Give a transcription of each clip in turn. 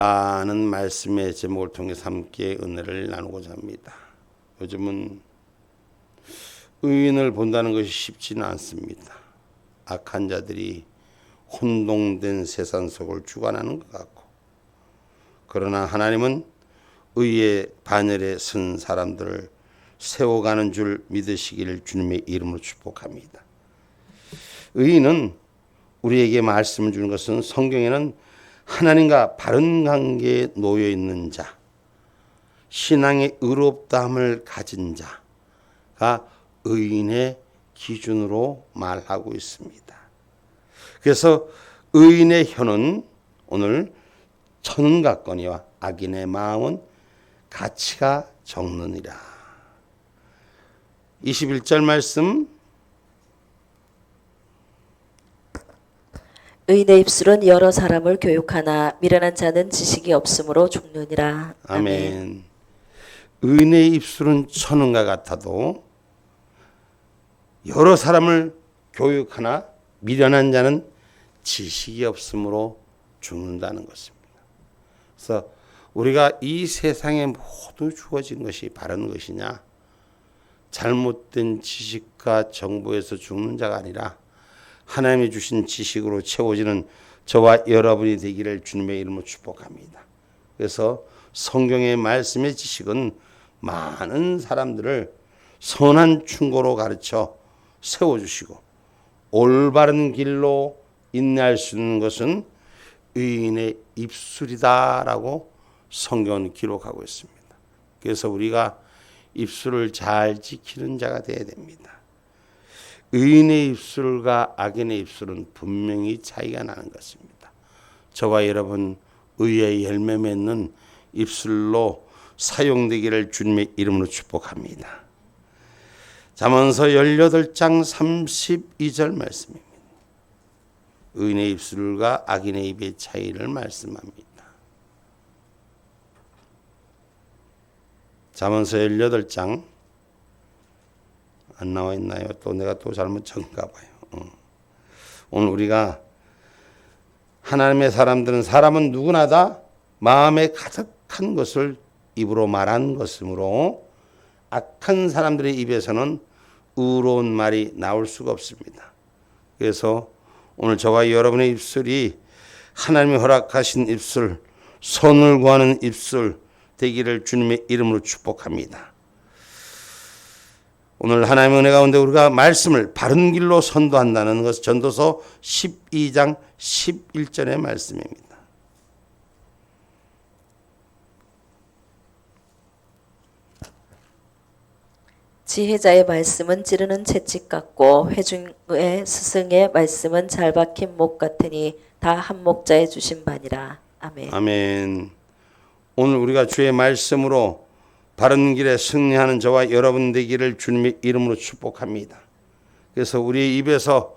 라는 말씀의 제목을 통해서 함께 은혜를 나누고자 합니다. 요즘은 의인을 본다는 것이 쉽지는 않습니다. 악한 자들이 혼동된 세상 속을 주관하는 것 같고, 그러나 하나님은 의의 반열에 선 사람들을 세워가는 줄 믿으시기를 주님의 이름으로 축복합니다. 의인은 우리에게 말씀을 주는 것은 성경에는 하나님과 바른 관계에 놓여 있는 자, 신앙의 의롭다함을 가진 자가 의인의 기준으로 말하고 있습니다. 그래서 의인의 혀는 오늘 천은 같거니와 악인의 마음은 가치가 적느니라. 21절 말씀. 의인의 입술은 여러 사람을 교육하나 미련한 자는 지식이 없으므로 죽느니라. 아멘. 의인의 입술은 천은과 같아도 여러 사람을 교육하나 미련한 자는 지식이 없으므로 죽는다는 것입니다. 그래서 우리가 이 세상에 모두 주어진 것이 바른 것이냐, 잘못된 지식과 정보에서 죽는 자가 아니라 하나님이 주신 지식으로 채워지는 저와 여러분이 되기를 주님의 이름으로 축복합니다. 그래서 성경의 말씀의 지식은 많은 사람들을 선한 충고로 가르쳐 세워주시고 올바른 길로 인내할 수 있는 것은 의인의 입술이다라고 성경은 기록하고 있습니다. 그래서 우리가 입술을 잘 지키는 자가 되어야 됩니다. 의인의 입술과 악인의 입술은 분명히 차이가 나는 것입니다. 저와 여러분 의의 열매 맺는 입술로 사용되기를 주님의 이름으로 축복합니다. 잠언서 18장 32절 말씀입니다. 의인의 입술과 악인의 입의 차이를 말씀합니다. 잠언서 18장 안 나와 있나요? 또 내가 또 잘못 적은가 봐요. 오늘 우리가 하나님의 사람은 누구나 다 마음에 가득한 것을 입으로 말한 것이므로 악한 사람들의 입에서는 의로운 말이 나올 수가 없습니다. 그래서 오늘 저와 여러분의 입술이 하나님이 허락하신 입술, 선을 구하는 입술 되기를 주님의 이름으로 축복합니다. 오늘 하나님의 은혜 가운데 우리가 말씀을 바른 길로 선도한다는 것은 전도서 12장 11절의 말씀입니다. 지혜자의 말씀은 찌르는 채찍 같고 회중의 스승의 말씀은 잘 박힌 목 같으니 다 한 목자에 주신 바니라. 아멘. 아멘. 오늘 우리가 주의 말씀으로 바른 길에 승리하는 저와 여러분 되기를 주님의 이름으로 축복합니다. 그래서 우리 입에서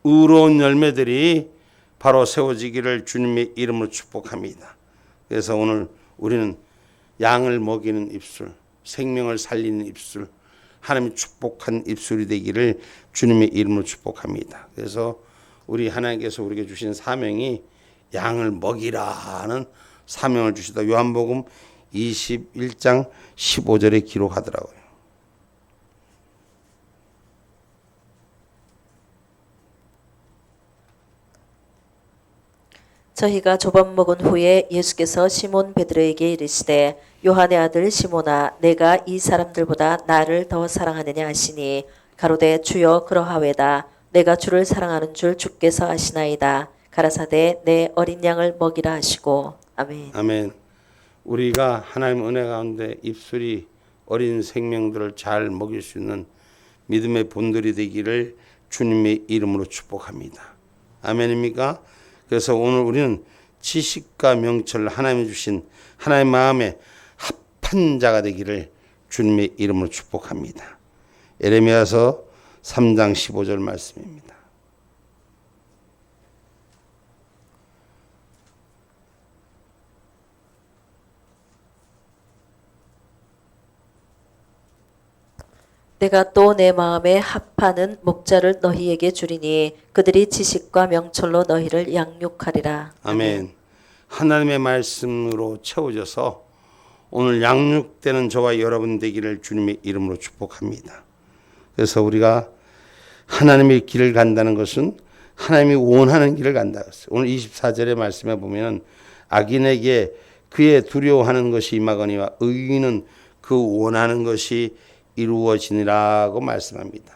의로운 열매들이 바로 세워지기를 주님의 이름으로 축복합니다. 그래서 오늘 우리는 양을 먹이는 입술, 생명을 살리는 입술, 하나님의 축복한 입술이 되기를 주님의 이름으로 축복합니다. 그래서 우리 하나님께서 우리에게 주신 사명이 양을 먹이라는 사명을 주시다. 요한복음 21장 15절에 기록하더라고요. 저희가 조밥 먹은 후에 예수께서 시몬 베드로에게 이르시되 요한의 아들 시몬아 내가 이 사람들보다 나를 더 사랑하느냐 하시니 가로되 주여 그러하외다. 내가 주를 사랑하는 줄 주께서 아시나이다. 가라사대 내 어린 양을 먹이라 하시고. 아멘. 아멘. 우리가 하나님 은혜 가운데 입술이 어린 생명들을 잘 먹일 수 있는 믿음의 본들이 되기를 주님의 이름으로 축복합니다. 아멘입니까? 그래서 오늘 우리는 지식과 명철을 하나님이 주신 하나님의 마음에 합한 자가 되기를 주님의 이름으로 축복합니다. 예레미야서 3장 15절 말씀입니다. 내가 또 내 마음에 합하는 목자를 너희에게 주리니 그들이 지식과 명철로 너희를 양육하리라. 아멘. 하나님의 말씀으로 채워져서 오늘 양육되는 저와 여러분 되기를 주님의 이름으로 축복합니다. 그래서 우리가 하나님의 길을 간다는 것은 하나님이 원하는 길을 간다. 오늘 24절의 말씀에 보면 악인에게 그의 두려워하는 것이 임하거니와 의인은 그 원하는 것이 이루어지니라고 말씀합니다.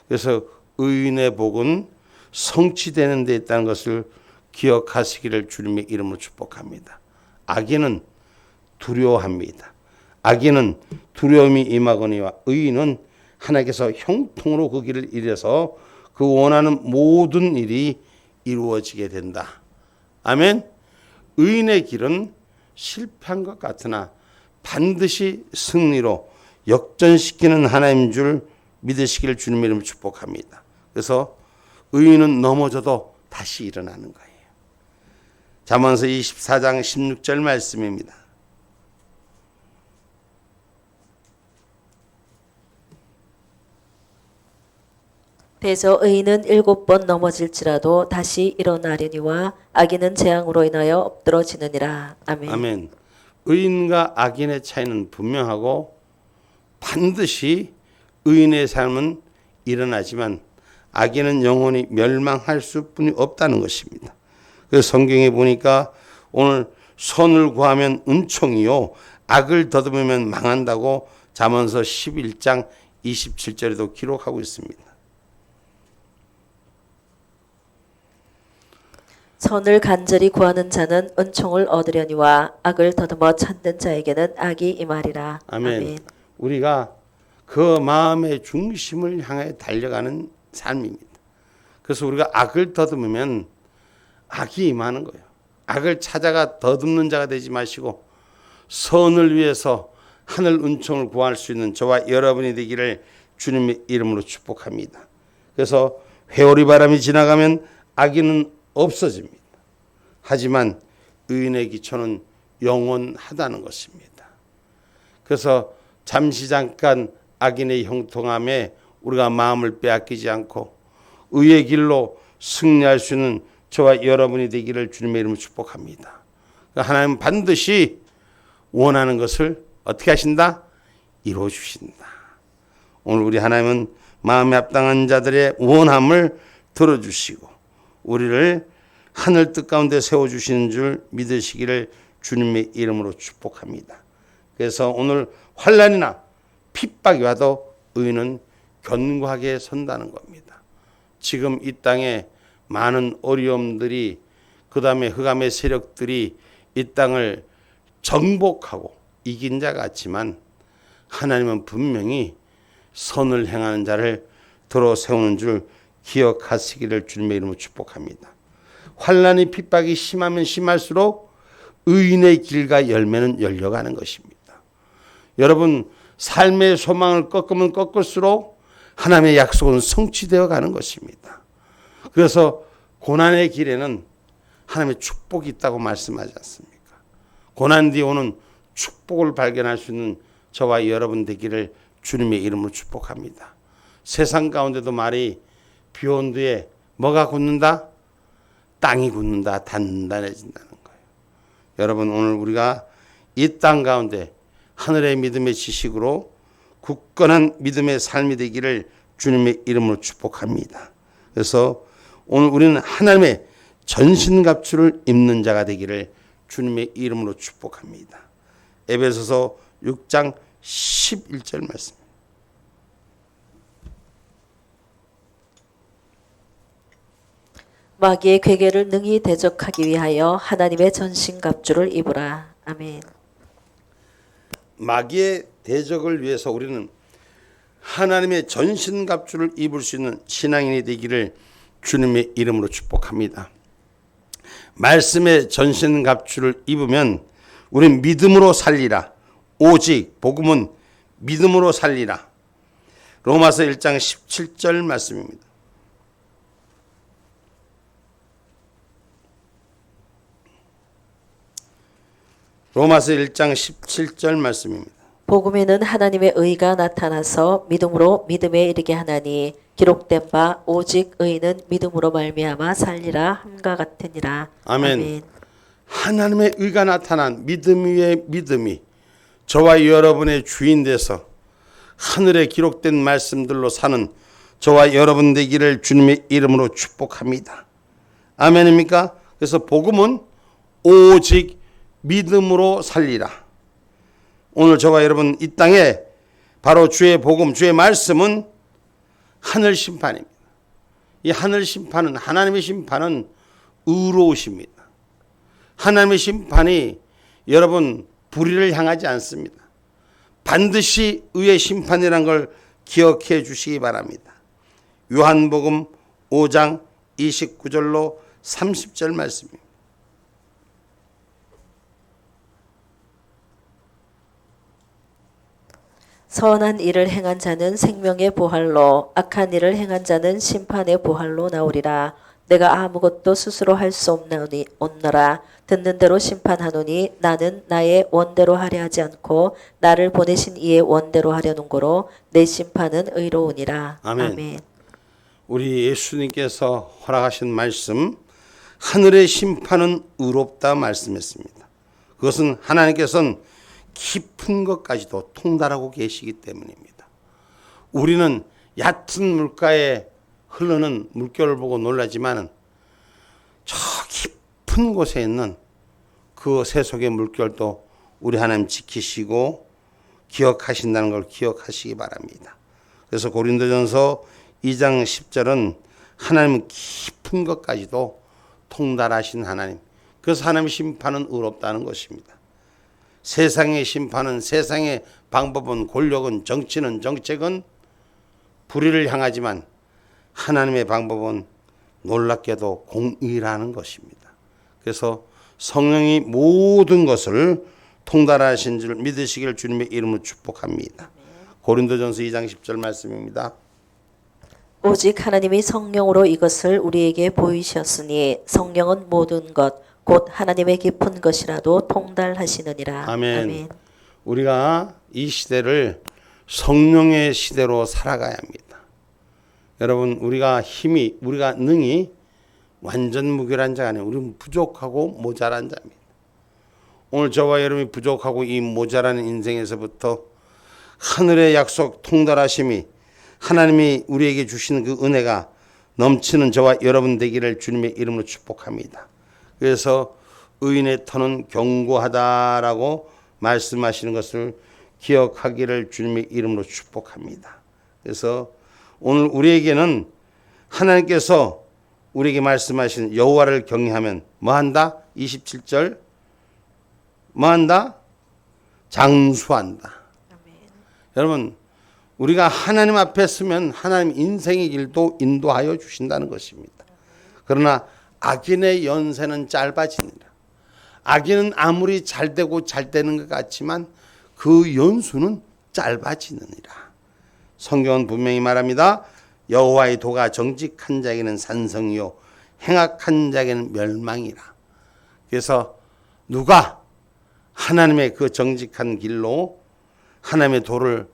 그래서 의인의 복은 성취되는 데 있다는 것을 기억하시기를 주님의 이름으로 축복합니다. 악인은 두려워합니다. 악인은 두려움이 임하거니와 의인은 하나님께서 형통으로 그 길을 이뤄서 그 원하는 모든 일이 이루어지게 된다. 아멘. 의인의 길은 실패한 것 같으나 반드시 승리로 역전시키는 하나님인 줄 믿으시기를 주님의 이름으로 축복합니다. 그래서 의인은 넘어져도 다시 일어나는 거예요. 잠언서 24장 16절 말씀입니다. 대저 의인은 7번 넘어질지라도 다시 일어나려니와 악인은 재앙으로 인하여 엎드러지느니라. 아멘. 아멘. 의인과 악인의 차이는 분명하고 반드시 의인의 삶은 일어나지만 악인은 영원히 멸망할 수뿐이 없다는 것입니다. 그래서 성경에 보니까 오늘 선을 구하면 은총이요 악을 더듬으면 망한다고 잠언서 11장 27절에도 기록하고 있습니다. 선을 간절히 구하는 자는 은총을 얻으려니와 악을 더듬어 찾는 자에게는 악이 임하리라. 아멘. 아멘. 우리가 그 마음의 중심을 향해 달려가는 삶입니다. 그래서 우리가 악을 더듬으면 악이 임하는 거예요. 악을 찾아가 더듬는 자가 되지 마시고 선을 위해서 하늘 은총을 구할 수 있는 저와 여러분이 되기를 주님의 이름으로 축복합니다. 그래서 회오리 바람이 지나가면 악인은 없어집니다. 하지만 의인의 기초는 영원하다는 것입니다. 그래서 잠시 잠깐 악인의 형통함에 우리가 마음을 빼앗기지 않고 의의 길로 승리할 수 있는 저와 여러분이 되기를 주님의 이름으로 축복합니다. 하나님은 반드시 원하는 것을 어떻게 하신다? 이루어 주신다. 오늘 우리 하나님은 마음에 합당한 자들의 원함을 들어주시고 우리를 하늘 뜻 가운데 세워주시는 줄 믿으시기를 주님의 이름으로 축복합니다. 그래서 오늘 환난이나 핍박이 와도 의인은 견고하게 선다는 겁니다. 지금 이 땅에 많은 어려움들이 그 다음에 흑암의 세력들이 이 땅을 정복하고 이긴 자 같지만 하나님은 분명히 선을 행하는 자를 들어 세우는 줄 기억하시기를 주님의 이름으로 축복합니다. 환난이 핍박이 심하면 심할수록 의인의 길과 열매는 열려가는 것입니다. 여러분 삶의 소망을 꺾으면 꺾을수록 하나님의 약속은 성취되어 가는 것입니다. 그래서 고난의 길에는 하나님의 축복이 있다고 말씀하지 않습니까? 고난 뒤에 오는 축복을 발견할 수 있는 저와 여러분 되기를 주님의 이름으로 축복합니다. 세상 가운데도 말이 비 온 뒤에 뭐가 굳는다? 땅이 굳는다, 단단해진다는 거예요. 여러분 오늘 우리가 이 땅 가운데 하늘의 믿음의 지식으로 굳건한 믿음의 삶이 되기를 주님의 이름으로 축복합니다. 그래서 오늘 우리는 하나님의 전신갑주를 입는 자가 되기를 주님의 이름으로 축복합니다. 에베소서 6장 11절 말씀. 마귀의 괴계를 능히 대적하기 위하여 하나님의 전신갑주를 입으라. 아멘. 마귀의 대적을 위해서 우리는 하나님의 전신갑주를 입을 수 있는 신앙인이 되기를 주님의 이름으로 축복합니다. 말씀의 전신갑주를 입으면 우리는 믿음으로 살리라. 오직 복음은 믿음으로 살리라. 로마서 1장 17절 말씀입니다. 로마서 1장 17절 말씀입니다. 복음에는 하나님의 의가 나타나서 믿음으로 믿음에 이르게 하나니 기록된 바 오직 의인은 믿음으로 말미암아 살리라 함과 같으니라. 아멘. 하나님의 의가 나타난 믿음 위에 믿음이 저와 여러분의 주인 돼서 하늘에 기록된 말씀들로 사는 저와 여러분 되기를 주님의 이름으로 축복합니다. 아멘입니까? 그래서 복음은 오직 믿음으로 살리라. 오늘 저와 여러분 이 땅에 바로 주의 복음, 주의 말씀은 하늘 심판입니다. 이 하늘 심판은, 하나님의 심판은 의로우십니다. 하나님의 심판이 여러분 불의를 향하지 않습니다. 반드시 의의 심판이라는 걸 기억해 주시기 바랍니다. 요한복음 5장 29절로 30절 말씀입니다. 선한 일을 행한 자는 생명의 보활로, 악한 일을 행한 자는 심판의 보활로 나오리라. 내가 아무것도 스스로 할 수 없노라. 듣는 대로 심판하노니 나는 나의 원대로 하려 하지 않고 나를 보내신 이의 원대로 하려는 거로 내 심판은 의로우니라. 아멘. 우리 예수님께서 허락하신 말씀, 하늘의 심판은 의롭다 말씀했습니다. 그것은 하나님께서는 깊은 것까지도 통달하고 계시기 때문입니다. 우리는 얕은 물가에 흐르는 물결을 보고 놀라지만 저 깊은 곳에 있는 그 세속의 물결도 우리 하나님 지키시고 기억하신다는 걸 기억하시기 바랍니다. 그래서 고린도전서 2장 10절은 하나님은 깊은 것까지도 통달하신 하나님. 그래서 하나님의 심판은 의롭다는 것입니다. 세상의 심판은, 세상의 방법은, 권력은, 정치는, 정책은 불의를 향하지만 하나님의 방법은 놀랍게도 공의라는 것입니다. 그래서 성령이 모든 것을 통달하신 줄 믿으시기를 주님의 이름으로 축복합니다. 고린도전서 2장 10절 말씀입니다. 오직 하나님이 성령으로 이것을 우리에게 보이셨으니 성령은 모든 것 곧 하나님의 깊은 것이라도 통달하시느니라. 아멘. 우리가 이 시대를 성령의 시대로 살아가야 합니다. 여러분, 우리가 힘이, 우리가 능히 완전 무결한 자가 아니에요. 우리는 부족하고 모자란 자입니다. 오늘 저와 여러분이 부족하고 이 모자란 인생에서부터 하늘의 약속 통달하심이 하나님이 우리에게 주시는 그 은혜가 넘치는 저와 여러분 되기를 주님의 이름으로 축복합니다. 그래서 의인의 터는 견고하다라고 말씀하시는 것을 기억하기를 주님의 이름으로 축복합니다. 그래서 오늘 우리에게는 하나님께서 우리에게 말씀하신 여호와를 경외하면 뭐한다? 27절 뭐한다? 장수한다. 아멘. 여러분, 우리가 하나님 앞에 서면 하나님 인생의 길도 인도하여 주신다는 것입니다. 그러나 악인의 연세는 짧아지니라. 악인은 아무리 잘 되고 잘 되는 것 같지만 그 연수는 짧아지느니라. 성경은 분명히 말합니다. 여호와의 도가 정직한 자에게는 산성이요 행악한 자에게는 멸망이라. 그래서 누가 하나님의 그 정직한 길로 하나님의 도를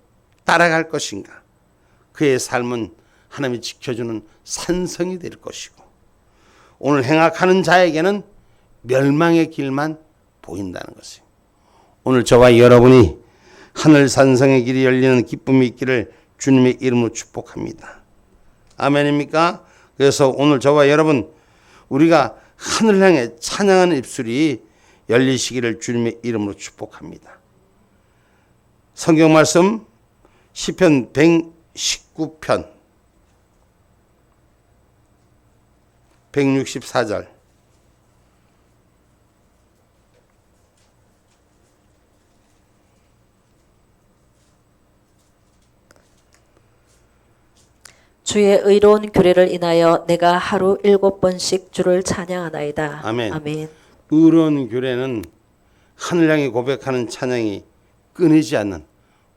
따라갈 것인가? 그의 삶은 하나님이 지켜주는 산성이 될 것이고 오늘 행악하는 자에게는 멸망의 길만 보인다는 것이에요. 오늘 저와 여러분이 하늘 산성의 길이 열리는 기쁨이 있기를 주님의 이름으로 축복합니다. 아멘입니까? 그래서 오늘 저와 여러분 우리가 하늘 향해 찬양하는 입술이 열리시기를 주님의 이름으로 축복합니다. 성경 말씀 시편 119편 164절 주의 의로운 규례를 인하여 내가 하루 7번씩 주를 찬양하나이다. 아멘. 아멘. 의로운 규례는 하늘 향해 고백하는 찬양이 끊이지 않는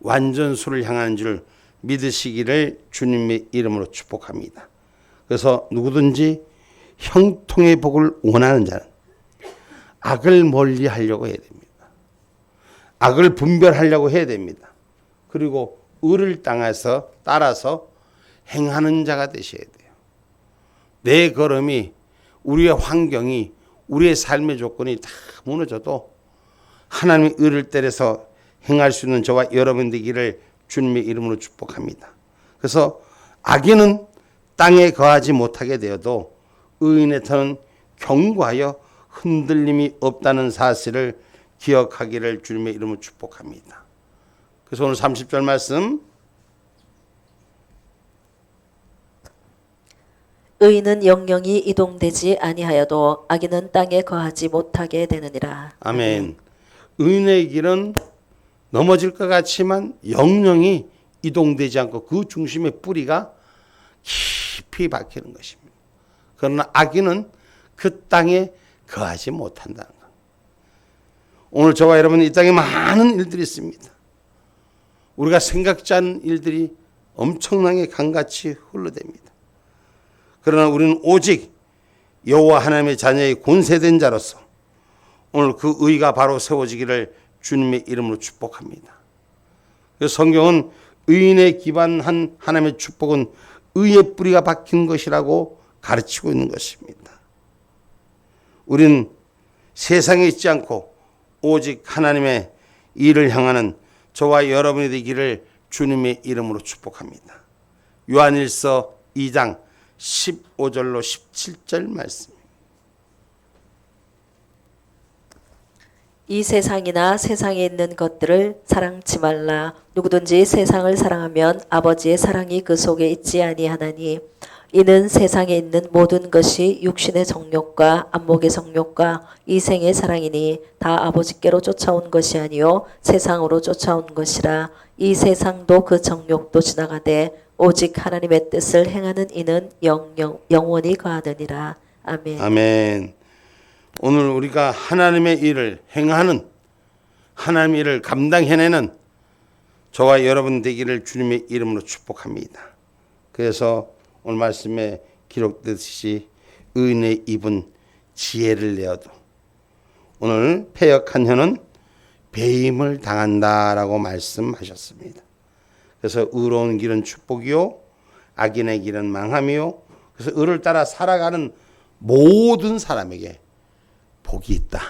완전수를 향하는 줄 믿으시기를 주님의 이름으로 축복합니다. 그래서 누구든지 형통의 복을 원하는 자는 악을 멀리하려고 해야 됩니다. 악을 분별하려고 해야 됩니다. 그리고 의를 따라서 행하는 자가 되셔야 돼요. 내 걸음이, 우리의 환경이 우리의 삶의 조건이 다 무너져도 하나님의 의를 따라서 행할 수 있는 저와 여러분 되기를 주님의 이름으로 축복합니다. 그래서 악인은 땅에 거하지 못하게 되어도 의인의 터는 견고하여 흔들림이 없다는 사실을 기억하기를 주님의 이름으로 축복합니다. 그래서 오늘 30절 말씀, 의인은 영영이 이동되지 아니하여도 악인은 땅에 거하지 못하게 되느니라. 아멘. 의인의 길은 넘어질 것 같지만 영영이 이동되지 않고 그 중심의 뿌리가 깊이 박히는 것입니다. 그러나 악인은 그 땅에 거하지 못한다는 것. 오늘 저와 여러분 이 땅에 많은 일들이 있습니다. 우리가 생각지 않은 일들이 엄청나게 강같이 흘러댑니다. 그러나 우리는 오직 여호와 하나님의 자녀의 권세된 자로서 오늘 그 의가 바로 세워지기를 주님의 이름으로 축복합니다. 그래서 성경은 의인에 기반한 하나님의 축복은 의의 뿌리가 박힌 것이라고 가르치고 있는 것입니다. 우리는 세상에 있지 않고 오직 하나님의 일을 향하는 저와 여러분이 되기를 주님의 이름으로 축복합니다. 요한일서 2장 15절로 17절 말씀. 이 세상이나 세상에 있는 것들을 사랑치 말라. 누구든지 세상을 사랑하면 아버지의 사랑이 그 속에 있지 아니하나니 이는 세상에 있는 모든 것이 육신의 정욕과 안목의 성욕과 이생의 사랑이니 다 아버지께로 쫓아온 것이 아니요 세상으로 쫓아온 것이라. 이 세상도 그 정욕도 지나가되 오직 하나님의 뜻을 행하는 이는 영원히 거하느니라. 아멘. 아멘. 오늘 우리가 하나님의 일을 행하는, 하나님의 일을 감당해내는 저와 여러분 되기를 주님의 이름으로 축복합니다. 그래서 오늘 말씀에 기록되듯이 의인의 입은 지혜를 내어도 오늘 패역한 혀는 배임을 당한다라고 말씀하셨습니다. 그래서 의로운 길은 축복이요 악인의 길은 망함이요. 그래서 의를 따라 살아가는 모든 사람에게 복이 있다.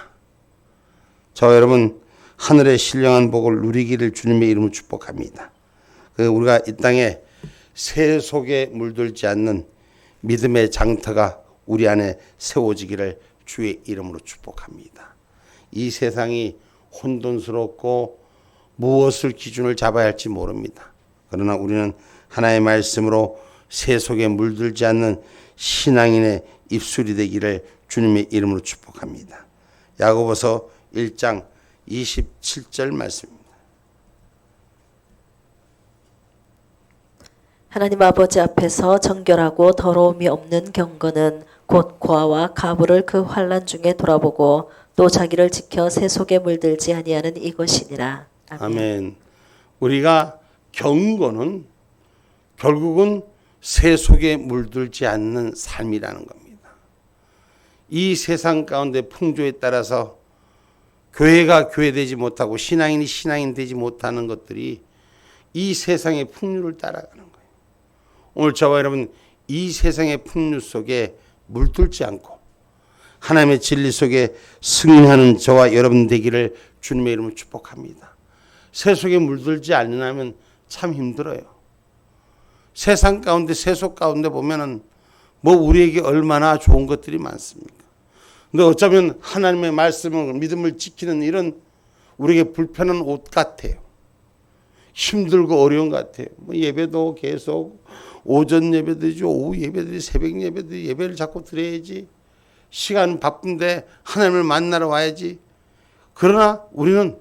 저 여러분 하늘의 신령한 복을 누리기를 주님의 이름으로 축복합니다. 우리가 이 땅에 새 속에 물들지 않는 믿음의 장터가 우리 안에 세워지기를 주의 이름으로 축복합니다. 이 세상이 혼돈스럽고 무엇을 기준을 잡아야 할지 모릅니다. 그러나 우리는 하나의 말씀으로 새 속에 물들지 않는 신앙인의 입술이 되기를 주님의 이름으로 축복합니다. 야고보서 1장 27절 말씀입니다. 하나님 아버지 앞에서 정결하고 더러움이 없는 경건은 곧 고아와 가부를 그 환난 중에 돌아보고 또 자기를 지켜 새 속에 물들지 아니하는 이것이니라. 아멘. 아멘. 우리가 경건은 결국은 새 속에 물들지 않는 삶이라는 겁니다. 이 세상 가운데 풍조에 따라서 교회가 교회되지 못하고 신앙인이 신앙인 되지 못하는 것들이 이 세상의 풍류를 따라가는 거예요. 오늘 저와 여러분 이 세상의 풍류 속에 물들지 않고 하나님의 진리 속에 승리하는 저와 여러분 되기를 주님의 이름으로 축복합니다. 새 속에 물들지 않으면 참 힘들어요. 세상 가운데 세속 가운데 보면은 뭐 우리에게 얼마나 좋은 것들이 많습니까? 근데 어쩌면 하나님의 말씀을 믿음을 지키는 일은 우리에게 불편한 옷 같아요. 힘들고 어려운 것 같아요. 뭐 예배도 계속 오전 예배드리죠. 오후 예배드리 새벽 예배드리 예배를 자꾸 드려야지. 시간 바쁜데 하나님을 만나러 와야지. 그러나 우리는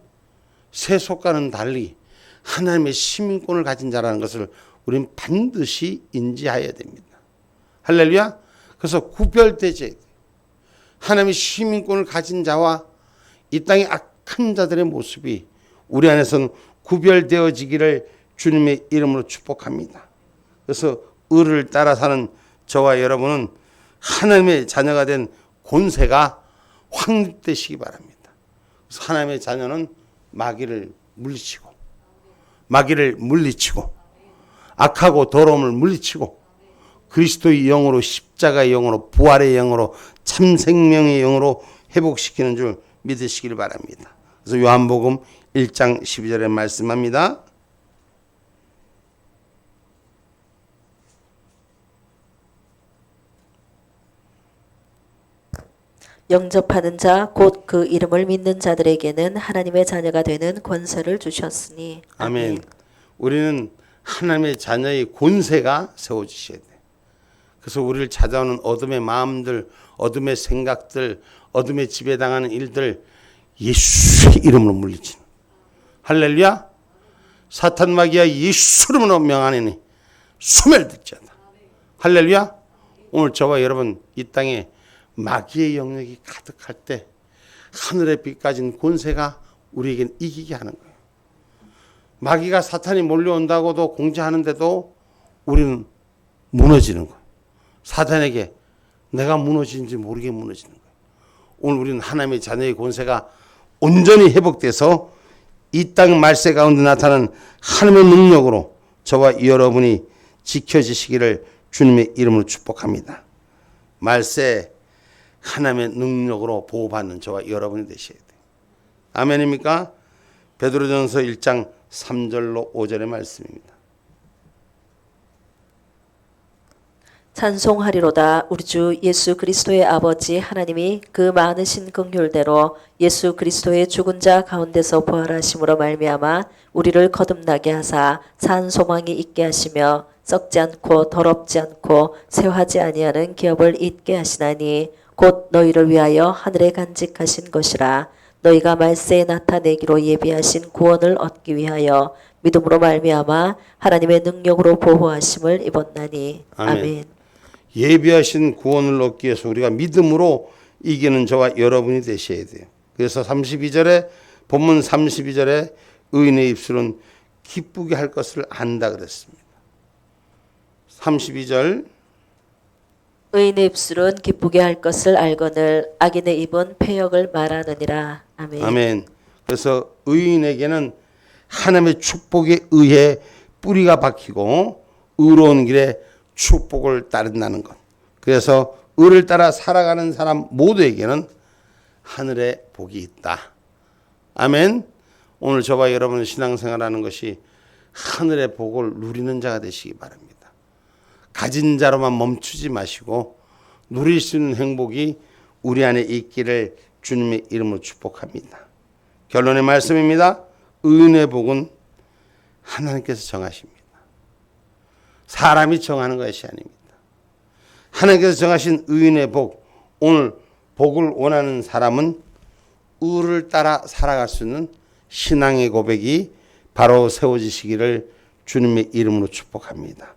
세속과는 달리 하나님의 시민권을 가진 자라는 것을 우리는 반드시 인지해야 됩니다. 할렐루야. 그래서 구별되지 하나님의 시민권을 가진 자와 이 땅의 악한 자들의 모습이 우리 안에서는 구별되어지기를 주님의 이름으로 축복합니다. 그래서 의를 따라 사는 저와 여러분은 하나님의 자녀가 된 권세가 확립되시기 바랍니다. 그래서 하나님의 자녀는 마귀를 물리치고 악하고 더러움을 물리치고 그리스도의 영으로, 십자가의 영으로, 부활의 영으로, 참 생명의 영으로 회복시키는 줄 믿으시길 바랍니다. 그래서 요한복음 1장 12절에 말씀합니다. 영접하는 자 곧 그 이름을 믿는 자들에게는 하나님의 자녀가 되는 권세를 주셨으니. 아멘. 우리는 하나님의 자녀의 권세가 세워지셔야 돼. 그래서 우리를 찾아오는 어둠의 마음들, 어둠의 생각들, 어둠의 지배당하는 일들 예수의 이름으로 물리치는. 할렐루야. 사탄 마귀야 예수 이름으로 명하노니 소멸되지어다. 할렐루야. 오늘 저와 여러분 이 땅에 마귀의 영역이 가득할 때 하늘의 빛 가진 권세가 우리에겐 이기게 하는 거예요. 마귀가 사탄이 몰려온다고도 공지하는데도 우리는 무너지는 거예요. 사탄에게 내가 무너지는지 모르게 무너지는 거예요. 오늘 우리는 하나님의 자녀의 권세가 온전히 회복돼서 이 땅 말세 가운데 나타나는 하나님의 능력으로 저와 여러분이 지켜지시기를 주님의 이름으로 축복합니다. 말세 하나님의 능력으로 보호받는 저와 여러분이 되셔야 돼요. 아멘입니까? 베드로전서 1장 3절로 5절의 말씀입니다. 찬송하리로다. 우리 주 예수 그리스도의 아버지 하나님이 그 많으신 긍휼대로 예수 그리스도의 죽은 자 가운데서 부활하심으로 말미암아 우리를 거듭나게 하사 산 소망이 있게 하시며 썩지 않고 더럽지 않고 쇠하지 아니하는 기업을 잊게 하시나니 곧 너희를 위하여 하늘에 간직하신 것이라. 너희가 말세에 나타내기로 예비하신 구원을 얻기 위하여 믿음으로 말미암아 하나님의 능력으로 보호하심을 입었나니. 아멘. 예비하신 구원을 얻기 위해서 우리가 믿음으로 이기는 저와 여러분이 되셔야 돼요. 그래서 32절에 본문 32절에 의인의 입술은 기쁘게 할 것을 안다 그랬습니다. 32절 의인의 입술은 기쁘게 할 것을 알거늘 악인의 입은 패역을 말하느니라. 아멘. 아멘. 그래서 의인에게는 하나님의 축복에 의해 뿌리가 박히고 의로운 길에 축복을 따른다는 것. 그래서 의를 따라 살아가는 사람 모두에게는 하늘의 복이 있다. 아멘. 오늘 저와 여러분 신앙생활하는 것이 하늘의 복을 누리는 자가 되시기 바랍니다. 가진 자로만 멈추지 마시고 누릴 수 있는 행복이 우리 안에 있기를 주님의 이름으로 축복합니다. 결론의 말씀입니다. 의인의 복은 하나님께서 정하십니다. 사람이 정하는 것이 아닙니다. 하나님께서 정하신 의인의 복, 오늘 복을 원하는 사람은 의를 따라 살아갈 수 있는 신앙의 고백이 바로 세워지시기를 주님의 이름으로 축복합니다.